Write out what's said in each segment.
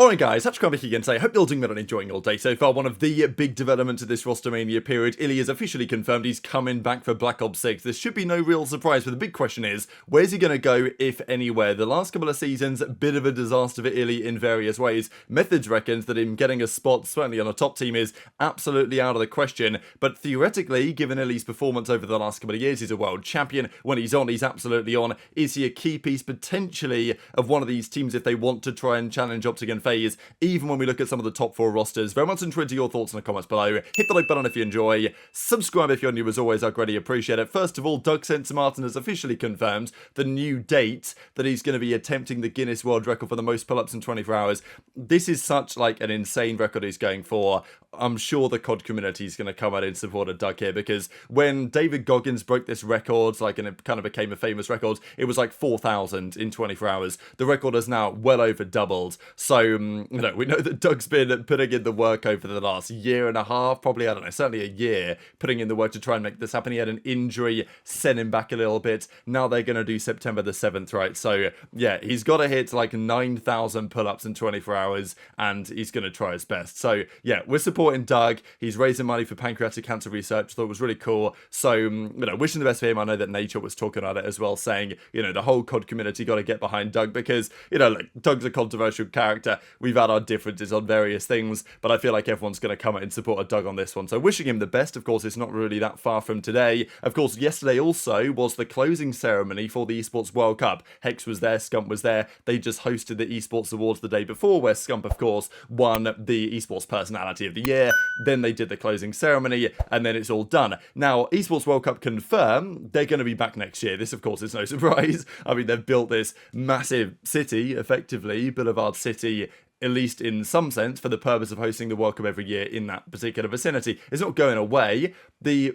Alright guys, Scrappy again today. Hope you're all doing well and enjoying your day so far. One of the big developments of this Rostermania period, iLLeY has officially confirmed he's coming back for Black Ops 6. This should be no real surprise, but the big question is, where's he going to go, if anywhere? The last couple of seasons, a bit of a disaster for iLLeY in various ways. Methodz reckons that him getting a spot, certainly on a top team, is absolutely out of the question, but theoretically, given iLLeY's performance over the last couple of years, he's a world champion. When he's on, he's absolutely on. Is he a key piece, potentially, of one of these teams if they want to try and challenge OpTic and FaZe, even when we look at some of the top 4 rosters? Very much interested in your thoughts in the comments below. Hit the like button if you enjoy. Subscribe if you're new, as always, I'd greatly appreciate it. First of all, Doug Martin has officially confirmed the new date that he's going to be attempting the Guinness World Record for the most pull-ups in 24 hours. This is such like an insane record he's going for. I'm sure the COD community is going to come out in support of Doug here, because when David Goggins broke this record, and it kind of became a famous record, it was like 4,000 in 24 hours. The record has now well over doubled. So, we know that Doug's been putting in the work over the last year and a half, probably, I don't know, certainly a year, putting in the work to try and make this happen. He had an injury, sent him back a little bit. Now they're going to do September the 7th, right? So, yeah, he's got to hit like 9,000 pull-ups in 24 hours, and he's going to try his best. So, yeah, we're supporting Doug. He's raising money for pancreatic cancer research. Thought it was really cool. So, wishing the best for him. I know that Nature was talking about it as well, saying, the whole COD community got to get behind Doug, because, Doug's a controversial character. We've had our differences on various things, but I feel like everyone's going to come out in support of Doug on this one. So wishing him the best. Of course, it's not really that far from today. Of course, yesterday also was the closing ceremony for the Esports World Cup. Hex was there, Scump was there. They just hosted the Esports Awards the day before, where Scump, of course, won the Esports Personality of the Year. Then they did the closing ceremony, and then it's all done. Now, Esports World Cup confirm they're going to be back next year. This, of course, is no surprise. I mean, they've built this massive city, effectively, Boulevard City, at least in some sense, for the purpose of hosting the World Cup every year in that particular vicinity. It's not going away.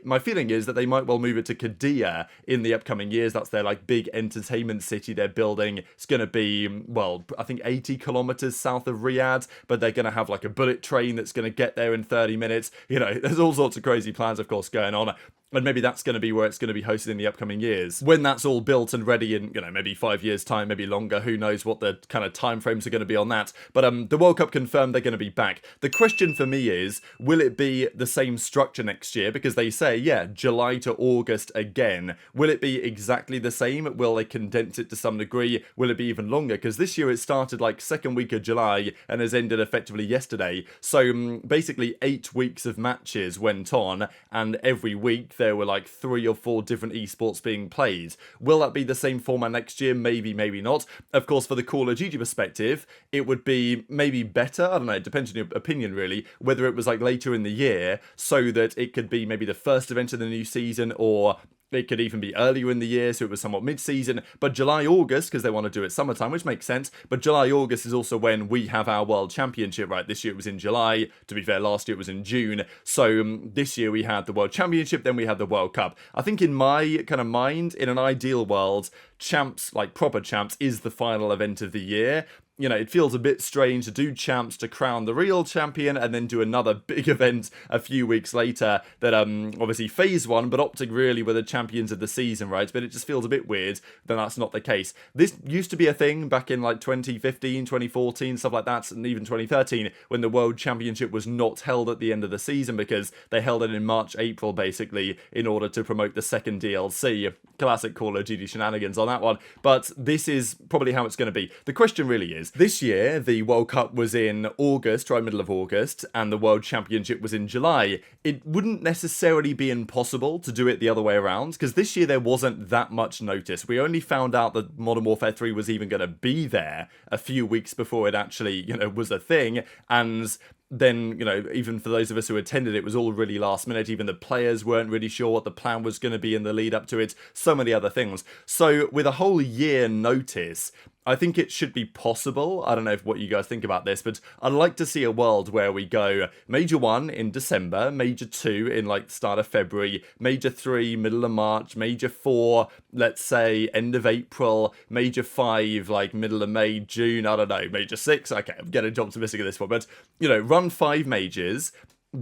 My feeling is that they might well move it to Qiddiya in the upcoming years. That's their big entertainment city they're building. It's going to be, well, I think 80 kilometers south of Riyadh, but they're going to have a bullet train that's going to get there in 30 minutes. There's all sorts of crazy plans, of course, going on. And maybe that's going to be where it's going to be hosted in the upcoming years. When that's all built and ready in, maybe 5 years' time, maybe longer, who knows what the kind of time frames are going to be on that. But the World Cup confirmed they're going to be back. The question for me is, will it be the same structure next year? Because they say, yeah, July to August again. Will it be exactly the same? Will they condense it to some degree? Will it be even longer? Because this year it started second week of July and has ended effectively yesterday. So basically 8 weeks of matches went on, and every week there were 3 or 4 different esports being played. Will that be the same format next year? Maybe, maybe not. Of course, for the Call of Duty perspective, it would be maybe better. I don't know, it depends on your opinion, really, whether it was later in the year, so that it could be maybe the first event of the new season, or it could even be earlier in the year, so it was somewhat mid-season. But July, August, because they want to do it summertime, which makes sense. But July, August is also when we have our World Championship, right? This year it was in July. To be fair, last year it was in June. So this year we had the World Championship, then we had the World Cup. I think in my kind of mind, in an ideal world, champs, proper champs, is the final event of the year. It feels a bit strange to do champs to crown the real champion and then do another big event a few weeks later that obviously FaZe won, but OpTic really were the champions of the season, right? But it just feels a bit weird that that's not the case. This used to be a thing back in 2015, 2014, stuff like that, and even 2013, when the World Championship was not held at the end of the season, because they held it in March, April, basically, in order to promote the second DLC. Classic Call of Duty shenanigans on that one. But this is probably how it's going to be. The question really is, this year, the World Cup was in August, right middle of August, and the World Championship was in July. It wouldn't necessarily be impossible to do it the other way around, because this year there wasn't that much notice. We only found out that Modern Warfare 3 was even going to be there a few weeks before it actually, was a thing, and then, even for those of us who attended, it was all really last minute. Even the players weren't really sure what the plan was going to be in the lead up to it. So many other things. So with a whole year notice, I think it should be possible. I don't know what you guys think about this, but I'd like to see a world where we go Major 1 in December, Major 2 in the start of February, Major 3 middle of March, Major 4, let's say end of April, Major 5 middle of May, June, I don't know, Major 6, okay, I'm getting optimistic at this point, but run 5 majors,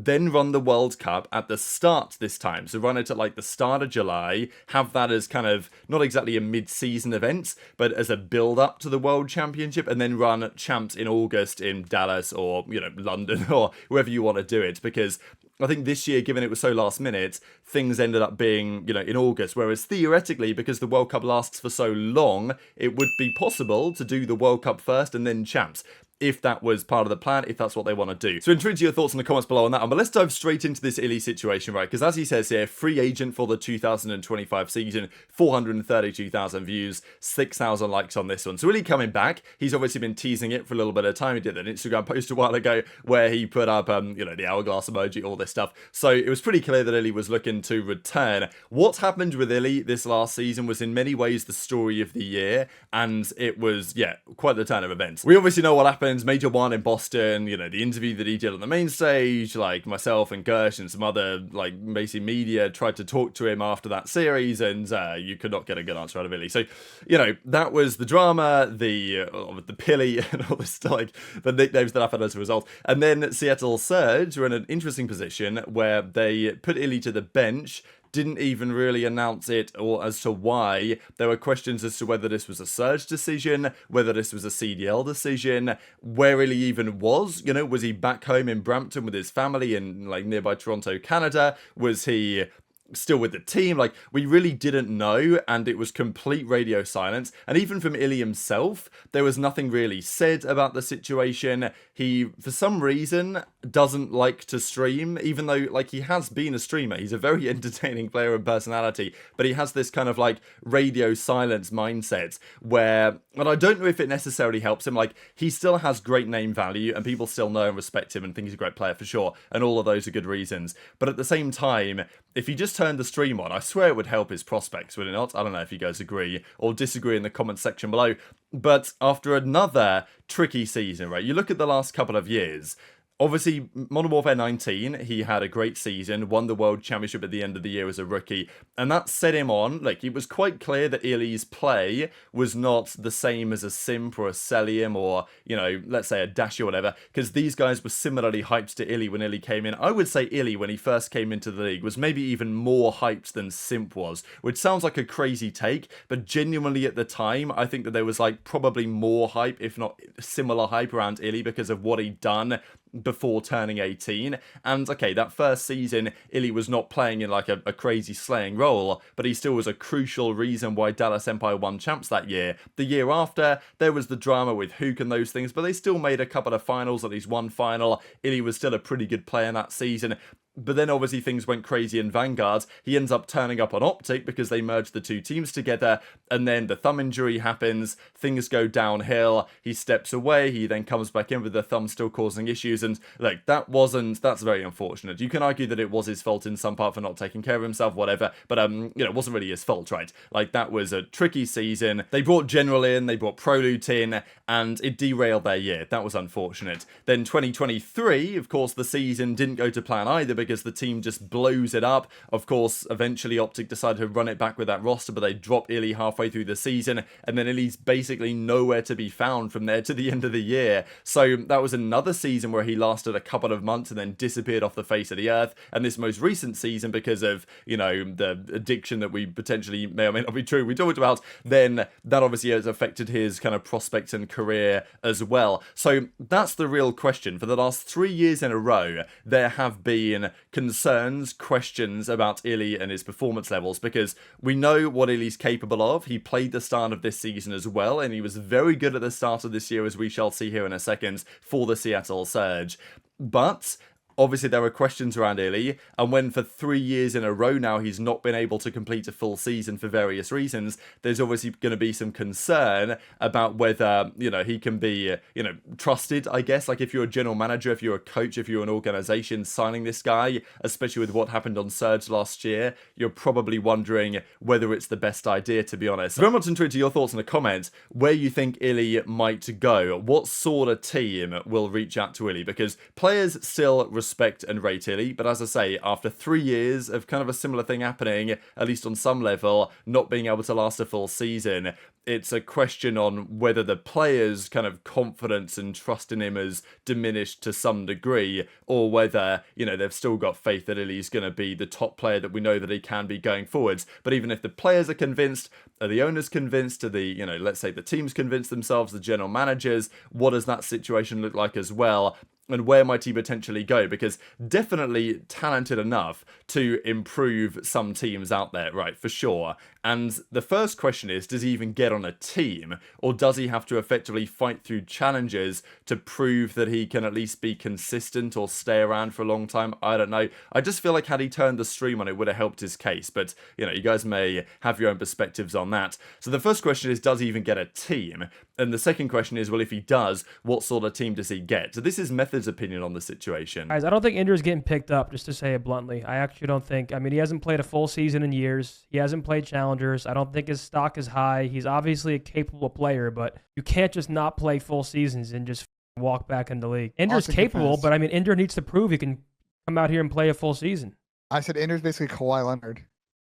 then run the World Cup at the start this time. So run it at like the start of July, have that as kind of not exactly a mid-season event, but as a build-up to the World Championship, and then run champs in August in Dallas or, you know, London or wherever you want to do it, because I think this year, given it was so last minute, things ended up being, you know, in August. Whereas theoretically, because the World Cup lasts for so long, it would be possible to do the World Cup first and then champs, if that was part of the plan, if that's what they want to do. So intrigued to your thoughts in the comments below on that one, but let's dive straight into this iLLeY situation, right? Because as he says here, free agent for the 2025 season, 432,000 views, 6,000 likes on this one. So iLLeY coming back, he's obviously been teasing it for a little bit of time. He did an Instagram post a while ago where he put up, you know, the hourglass emoji, all this stuff. So it was pretty clear that iLLeY was looking to return. What happened with iLLeY this last season was in many ways the story of the year, and it was, yeah, quite the turn of events. We obviously know what happened. Major one in Boston, you know, the interview that he did on the main stage, like myself and Gersh and some other, like, basically media tried to talk to him after that series, and you could not get a good answer out of iLLeY. So, you know, that was the drama, the pilly, and all this, like, the nicknames that happened as a result. And then Seattle Surge were in an interesting position where they put iLLeY to the bench, didn't even really announce it or as to why. There were questions as to whether this was a Surge decision, whether this was a CDL decision, where iLLeY even was. You know, was he back home in Brampton with his family in, like, nearby Toronto, Canada? Was he still with the team? Like, we really didn't know, and it was complete radio silence. And even from iLLeY himself, there was nothing really said about the situation. He, for some reason, doesn't like to stream, even though, like, he has been a streamer. He's a very entertaining player and personality, but he has this kind of, like, radio silence mindset where, and I don't know if it necessarily helps him. Like, he still has great name value, and people still know and respect him and think he's a great player for sure, and all of those are good reasons. But at the same time, if he just turned the stream on, I swear it would help his prospects, would it not? I don't know if you guys agree or disagree in the comments section below. But after another tricky season, right? You look at the last couple of years. Obviously, Modern Warfare 19, he had a great season, won the World Championship at the end of the year as a rookie, and that set him on. Like, it was quite clear that iLLeY's play was not the same as a Simp or a Cellium or, you know, let's say a Dashy or whatever, because these guys were similarly hyped to iLLeY when iLLeY came in. I would say iLLeY, when he first came into the league, was maybe even more hyped than Simp was, which sounds like a crazy take, but genuinely at the time, I think that there was, like, probably more hype, if not similar hype around iLLeY because of what he'd done before turning 18. And okay, that first season iLLeY was not playing in like a crazy slaying role, but he still was a crucial reason why Dallas Empire won champs that year. The year after, there was the drama with Hook and those things, but they still made a couple of finals, at least one final. iLLeY was still a pretty good player in that season. But then obviously things went crazy in Vanguard. He ends up turning up on OpTic because they merged the two teams together, and then the thumb injury happens, things go downhill, he steps away, he then comes back in with the thumb still causing issues, and like, that's very unfortunate. You can argue that it was his fault in some part for not taking care of himself, whatever, but you know, it wasn't really his fault, right? Like, that was a tricky season. They brought General in, they brought Prolute in, and it derailed their year. That was unfortunate. Then 2023, of course, the season didn't go to plan either, because the team just blows it up. Of course, eventually OpTic decided to run it back with that roster, but they drop iLLeY halfway through the season, and then iLLeY's basically nowhere to be found from there to the end of the year. So that was another season where he lasted a couple of months and then disappeared off the face of the earth. And this most recent season, because of, you know, the addiction that we potentially may or may not be true we talked about, then that obviously has affected his kind of prospects and career as well. So that's the real question. For the last 3 years in a row, there have been concerns, questions about iLLeY and his performance levels, because we know what iLLeY's capable of. He played the start of this season as well, and he was very good at the start of this year, as we shall see here in a second, for the Seattle Surge. But obviously there are questions around iLLeY, and when for 3 years in a row now he's not been able to complete a full season for various reasons, there's obviously going to be some concern about whether, you know, he can be, you know, trusted, I guess. Like, if you're a general manager, if you're a coach, if you're an organization signing this guy, especially with what happened on Surge last year, you're probably wondering whether it's the best idea, to be honest. Very much intrigued to your thoughts in the comments, where you think iLLeY might go. What sort of team will reach out to iLLeY? Because players still respect and rate iLLeY, but as I say, after 3 years of kind of a similar thing happening, at least on some level, not being able to last a full season, it's a question on whether the players' kind of confidence and trust in him has diminished to some degree, or whether, you know, they've still got faith that iLLeY's going to be the top player that we know that he can be going forwards. But even if the players are convinced, are the owners convinced, are the, you know, let's say the teams convinced themselves, the general managers, what does that situation look like as well? And where might he potentially go? Because definitely talented enough to improve some teams out there, right, for sure. And the first question is, does he even get on a team? Or does he have to effectively fight through challenges to prove that he can at least be consistent or stay around for a long time? I don't know. I just feel like had he turned the stream on, it would have helped his case. But, you know, you guys may have your own perspectives on that. So the first question is, does he even get a team? And the second question is, well, if he does, what sort of team does he get? So this is Methodz' opinion on the situation. Guys, I don't think Ender's getting picked up, just to say it bluntly. I actually don't think. I mean, he hasn't played a full season in years. He hasn't played challengers. I don't think his stock is high. He's obviously a capable player, but you can't just not play full seasons and just walk back in the league. Ender's capable, but I mean, Ender needs to prove he can come out here and play a full season. I said Ender's basically Kawhi Leonard.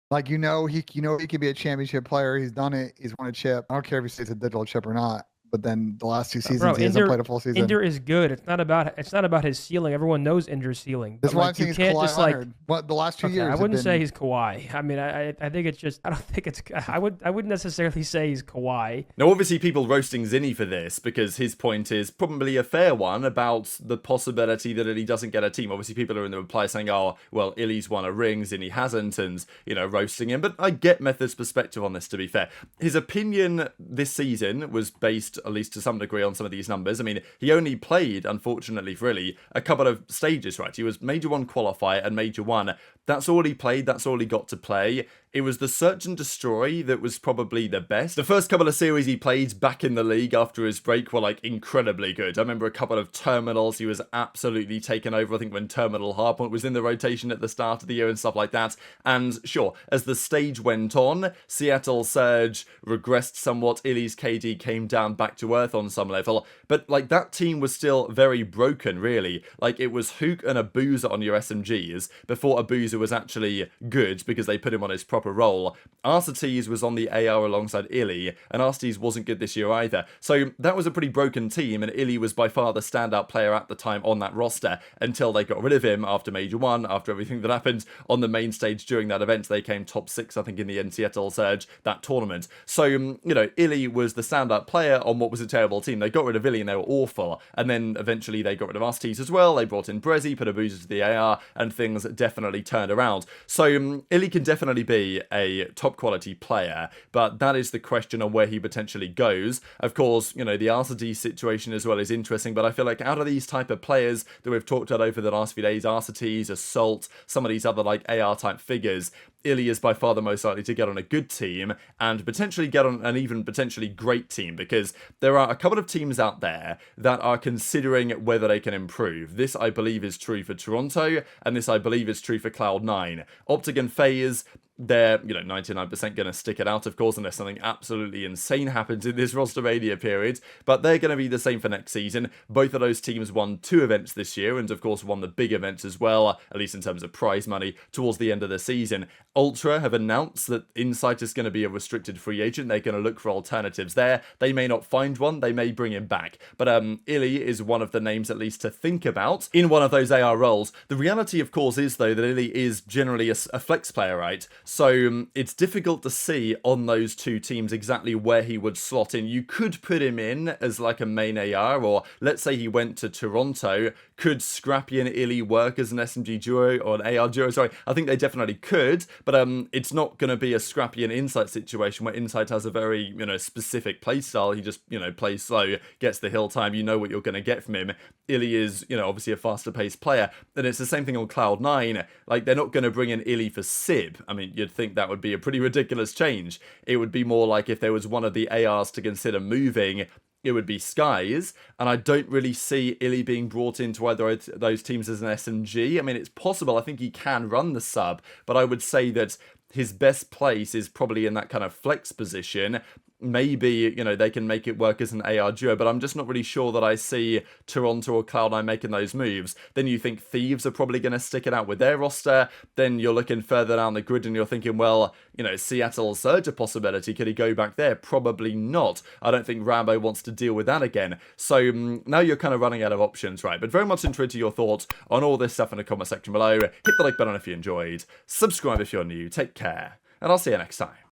Like, he could be a championship player. He's done it. He's won a chip. I don't care if he stays a digital chip or not. But then the last 2 seasons, he hasn't played a full season. Ender is good. It's not about his ceiling. Everyone knows Ender's ceiling. That's why I'm saying he's Kawhi Leonard. But the last 2 years, I wouldn't say he's Kawhi. I mean, I think it's just, I don't think it's, I wouldn't necessarily say he's Kawhi. Now, obviously, people roasting Zinni for this because his point is probably a fair one about the possibility that iLLeY doesn't get a team. Obviously, people are in the reply saying, oh, well, iLLeY's won a ring, Zinni hasn't, and, you know, roasting him. But I get Methodz' perspective on this, to be fair. His opinion this season was based, at least to some degree, on some of these numbers. I mean, he only played, unfortunately for iLLeY, a couple of stages, right? He was Major 1 qualifier and Major 1. That's all he played. That's all he got to play. It was the Search and Destroy that was probably the best. The first couple of series he played back in the league after his break were, like, incredibly good. I remember a couple of Terminals. He was absolutely taken over, I think, when Terminal Hardpoint was in the rotation at the start of the year and stuff like that. And sure, as the stage went on, Seattle Surge regressed somewhat. iLLeY's KD came down back to earth on some level. But, like, that team was still very broken, really. Like, it was Hook and aBeZy on your SMGs before aBeZy was actually good because they put him on his proper role. Arcetes was on the AR alongside iLLeY, and Arcetes wasn't good this year either. So that was a pretty broken team, and iLLeY was by far the standout player at the time on that roster until they got rid of him after Major 1, after everything that happened on the main stage during that event. They came top 6, I think, in the Seattle Surge, that tournament. So, you know, iLLeY was the standout player on what was a terrible team. They got rid of iLLeY and they were awful, and then eventually they got rid of Arcetes as well. They brought in aBeZy, put aBeZy to the AR, and things definitely turned around. So iLLeY can definitely be a top quality player, but that is the question on where he potentially goes. Of course, you know, the Arcetes situation as well is interesting, but I feel like out of these type of players that we've talked about over the last few days, Arcetes, Assault, some of these other like AR type figures, iLLeY is by far the most likely to get on a good team and potentially get on an even potentially great team, because there are a couple of teams out there that are considering whether they can improve. This, I believe, is true for Toronto, and this, I believe, is true for Cloud9. OpTic and FaZe, they're, you know, 99% going to stick it out, of course, unless something absolutely insane happens in this Rostermania period, but they're going to be the same for next season. Both of those teams won 2 events this year, and of course won the big events as well, at least in terms of prize money, towards the end of the season. Ultra have announced that Insight is going to be a restricted free agent. They're going to look for alternatives there. They may not find one, they may bring him back, but iLLeY is one of the names at least to think about in one of those AR roles. The reality, of course, is though that iLLeY is generally a flex player, right? So it's difficult to see on those two teams exactly where he would slot in. You could put him in as like a main AR, or let's say he went to Toronto. Could Scrappy and iLLeY work as an SMG duo or an AR duo? Sorry, I think they definitely could, but it's not going to be a Scrappy and Insight situation where Insight has a very, you know, specific playstyle. He just, you know, plays slow, gets the hill time. You know what you're going to get from him. iLLeY is, you know, obviously a faster paced player. And it's the same thing on Cloud9. Like, they're not going to bring in iLLeY for Sib. I mean, you'd think that would be a pretty ridiculous change. It would be more like if there was one of the ARs to consider moving, it would be Skyz, and I don't really see iLLeY being brought into either of those teams as an SMG. I mean, it's possible. I think he can run the sub, but I would say that his best place is probably in that kind of flex position. maybe, you know, they can make it work as an AR duo, but I'm just not really sure that I see Toronto or Cloud9 making those moves. Then you think Thieves are probably going to stick it out with their roster. Then you're looking further down the grid and you're thinking, well, you know, Seattle Surge a possibility. Could he go back there? Probably not. I don't think Rambo wants to deal with that again. So now you're kind of running out of options, right? But very much interested to your thoughts on all this stuff in the comment section below. Hit the like button if you enjoyed. Subscribe if you're new. Take care. And I'll see you next time.